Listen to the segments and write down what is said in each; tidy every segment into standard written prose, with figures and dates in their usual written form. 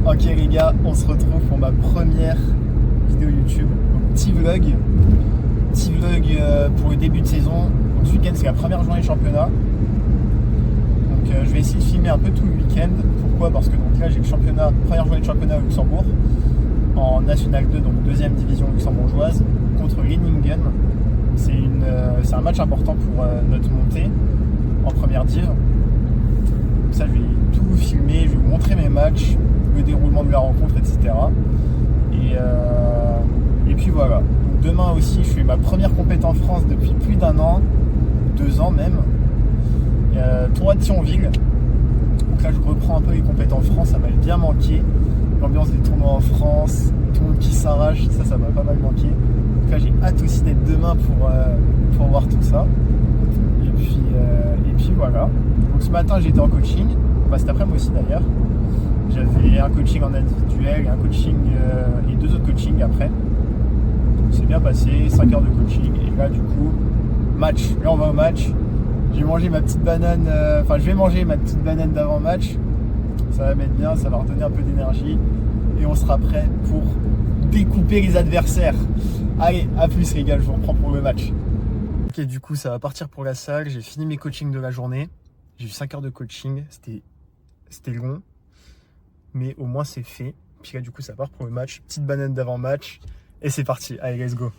Ok les gars, on se retrouve pour ma première vidéo YouTube. Donc, petit vlog pour le début de saison. Donc, ce week-end c'est la première journée de championnat. Donc je vais essayer de filmer un peu tout le week-end. Pourquoi? Parce que donc là j'ai le championnat, première journée de championnat au Luxembourg, en National 2, donc deuxième division luxembourgeoise, contre Leiningen. C'est un match important pour notre montée en première div. Ça, je vais tout filmer, je vais vous montrer mes matchs, le déroulement de la rencontre, etc. Et puis voilà. Donc demain aussi, je fais ma première compétition en France depuis plus d'1 an, 2 ans même. Tournoi de Thionville. Donc là, je reprends un peu les compétitions en France, ça m'avait bien manqué. L'ambiance des tournois en France, tout le monde qui s'arrache, ça m'a pas mal manqué. Donc là, j'ai hâte aussi d'être demain pour voir tout ça. Et puis voilà. Donc ce matin j'étais en coaching, cet après-midi aussi d'ailleurs. J'avais un coaching en individuel, un coaching et 2 autres coachings après. Donc c'est bien passé, 5 heures de coaching. Et là du coup, match. Là on va au match. J'ai mangé ma petite banane, je vais manger ma petite banane d'avant-match. Ça va m'être bien, ça va redonner un peu d'énergie. Et on sera prêt pour découper les adversaires. Allez, à plus les gars, je vous reprends pour le match. Ok, du coup ça va partir pour la salle. J'ai fini mes coachings de la journée. J'ai eu 5 heures de coaching, c'était long, mais au moins c'est fait. Puis là du coup ça part pour le match, petite banane d'avant-match, et c'est parti, allez let's go.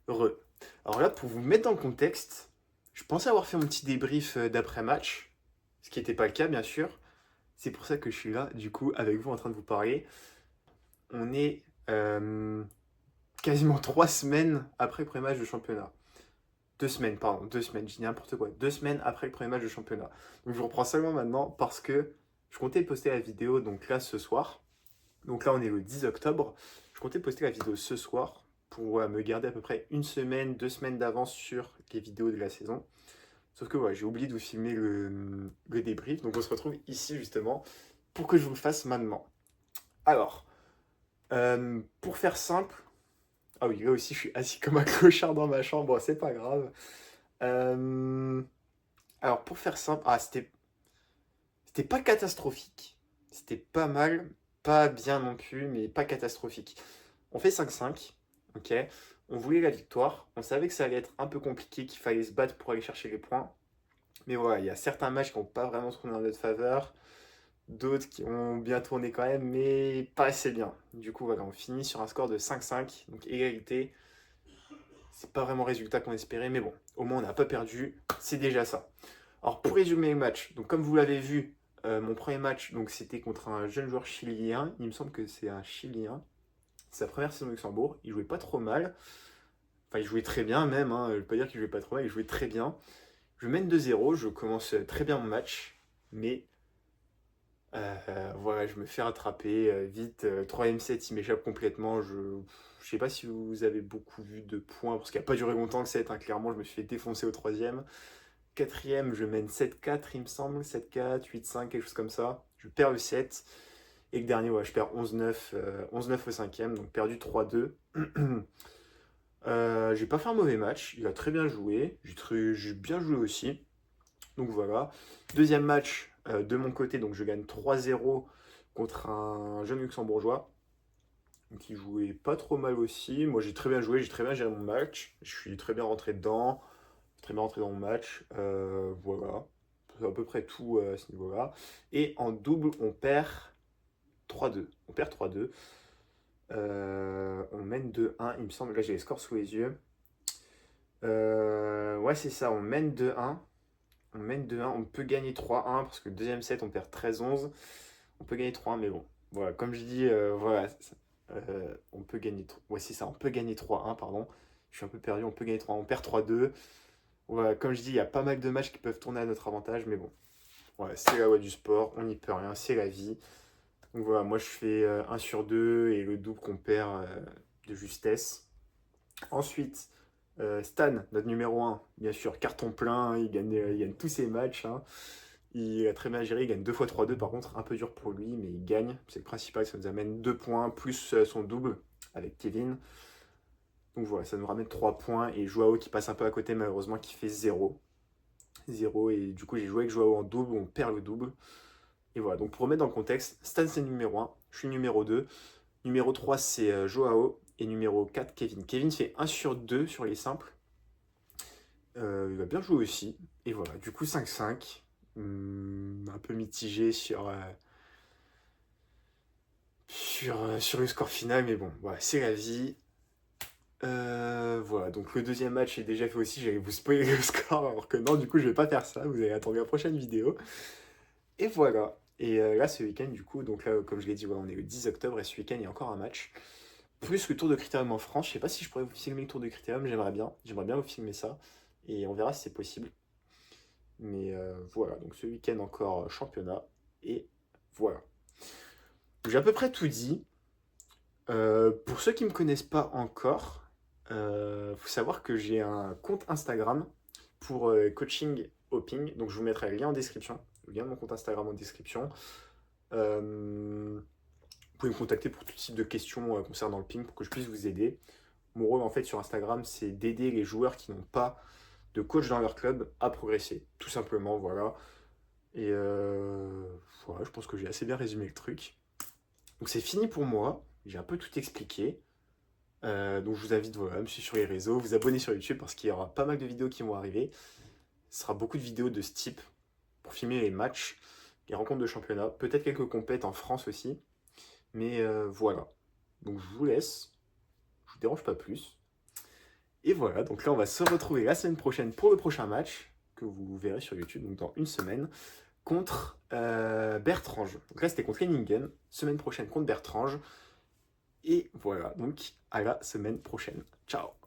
Heureux. Alors là, pour vous mettre dans le contexte, je pensais avoir fait mon petit débrief d'après-match, ce qui n'était pas le cas, bien sûr. C'est pour ça que je suis là, du coup, avec vous, en train de vous parler. On est quasiment 3 semaines après le premier match de championnat. 2 semaines, pardon, 2 semaines, je dis n'importe quoi. 2 semaines après le premier match de championnat. Donc je reprends seulement maintenant parce que je comptais poster la vidéo, donc là, ce soir. Donc là, on est le 10 octobre. Je comptais poster la vidéo ce soir pour me garder à peu près 1 semaine, 2 semaines d'avance sur les vidéos de la saison. Sauf que voilà, j'ai oublié de vous filmer le débrief. Donc on se retrouve ici justement pour que je vous le fasse maintenant. Alors, pour faire simple, ah oui, là aussi je suis assis comme un clochard dans ma chambre, bon, c'est pas grave. Alors pour faire simple, c'était pas catastrophique. C'était pas mal, pas bien non plus, mais pas catastrophique. On fait 5-5, ok. On voulait la victoire. On savait que ça allait être un peu compliqué, qu'il fallait se battre pour aller chercher les points. Mais voilà, il y a certains matchs qui n'ont pas vraiment tourné en notre faveur. D'autres qui ont bien tourné quand même, mais pas assez bien. Du coup, voilà, on finit sur un score de 5-5, donc égalité. C'est pas vraiment le résultat qu'on espérait, mais bon, au moins on n'a pas perdu, c'est déjà ça. Alors pour résumer le match, donc comme vous l'avez vu, mon premier match, donc c'était contre un jeune joueur chilien. Il me semble que c'est un Chilien. C'est sa première saison au Luxembourg. Il jouait pas trop mal. Enfin, il jouait très bien même. Je ne veux pas dire qu'il jouait pas trop mal. Il jouait très bien. Je mène 2-0. Je commence très bien mon match. Mais voilà, je me fais rattraper vite. Troisième set, il m'échappe complètement. Je ne sais pas si vous avez beaucoup vu de points. Parce qu'il n'a pas duré longtemps le set. Hein. Clairement, je me suis fait défoncer au troisième. Quatrième, je mène 7-4, il me semble, 7-4, 8-5, quelque chose comme ça. Je perds le 7. Et le dernier, ouais, je perds 11-9, 11-9 au cinquième, donc perdu 3-2. J'ai pas fait un mauvais match, il a très bien joué, j'ai bien joué aussi. Donc voilà. Deuxième match de mon côté, donc je gagne 3-0 contre un jeune luxembourgeois. qui jouait pas trop mal aussi. Moi, j'ai très bien joué, j'ai très bien géré mon match. Je suis très bien rentré dedans, très bien rentré dans mon match. Voilà, c'est à peu près tout à ce niveau-là. Et en double, on perd 3-2. On perd 3-2. On mène 2-1, il me semble. Là, j'ai les scores sous les yeux. Ouais, c'est ça, on mène 2-1. On mène 2-1, on peut gagner 3-1 parce que le deuxième set, on perd 13-11. On peut gagner 3-1, mais bon, voilà, comme je dis, voilà, on peut gagner. Ouais, c'est ça, on peut gagner 3-1, pardon. Je suis un peu perdu, on peut gagner 3-1, on perd 3-2. Voilà, comme je dis, il y a pas mal de matchs qui peuvent tourner à notre avantage, mais bon, voilà, c'est la loi du sport, on n'y peut rien, c'est la vie. Donc voilà, moi je fais 1 sur 2 et le double qu'on perd de justesse. Ensuite, Stan, notre numéro 1, bien sûr, carton plein, il gagne tous ses matchs, hein. Il a très bien géré, il gagne 2 fois 3-2 par contre, un peu dur pour lui, mais il gagne. C'est le principal, ça nous amène 2 points, plus son double avec Kevin. Donc voilà, ça nous ramène 3 points, et Joao qui passe un peu à côté malheureusement, qui fait 0. 0, et du coup j'ai joué avec Joao en double, on perd le double. Et voilà, donc pour remettre dans le contexte, Stan c'est le numéro 1, je suis numéro 2. Numéro 3 c'est Joao, et numéro 4 Kevin. Kevin fait 1 sur 2 sur les simples. Il va bien jouer aussi. Et voilà, du coup 5-5. Un peu mitigé sur le score final, mais bon, voilà, c'est la vie. Voilà, donc le deuxième match est déjà fait aussi, j'allais vous spoiler le score, alors que non, du coup je vais pas faire ça, vous allez attendre la prochaine vidéo. Et voilà, et là ce week-end du coup, donc là comme je l'ai dit, voilà, on est le 10 octobre et ce week-end il y a encore un match. Plus le Tour de Critérium en France, je sais pas si je pourrais vous filmer le Tour de Critérium, j'aimerais bien vous filmer ça, et on verra si c'est possible. Mais voilà, donc ce week-end encore championnat, et voilà. J'ai à peu près tout dit. Pour ceux qui ne me connaissent pas encore, faut savoir que j'ai un compte Instagram pour coaching hopping, donc je vous mettrai le lien en description, le lien de mon compte Instagram en description. Vous pouvez me contacter pour tout type de questions concernant le ping pour que je puisse vous aider. Mon rôle en fait sur Instagram, c'est d'aider les joueurs qui n'ont pas de coach dans leur club à progresser, tout simplement, voilà. Et voilà, je pense que j'ai assez bien résumé le truc. Donc c'est fini pour moi, j'ai un peu tout expliqué. Donc je vous invite, voilà, à me suivre sur les réseaux, vous abonner sur YouTube parce qu'il y aura pas mal de vidéos qui vont arriver. Ce sera beaucoup de vidéos de ce type pour filmer les matchs, les rencontres de championnat, peut-être quelques compètes en France aussi. Mais voilà, donc je vous laisse, je vous dérange pas plus. Et voilà, donc là on va se retrouver la semaine prochaine pour le prochain match que vous verrez sur YouTube, donc dans une semaine, contre Bertrange. Donc là c'était contre Henningen, semaine prochaine contre Bertrange. Et voilà, donc à la semaine prochaine. Ciao!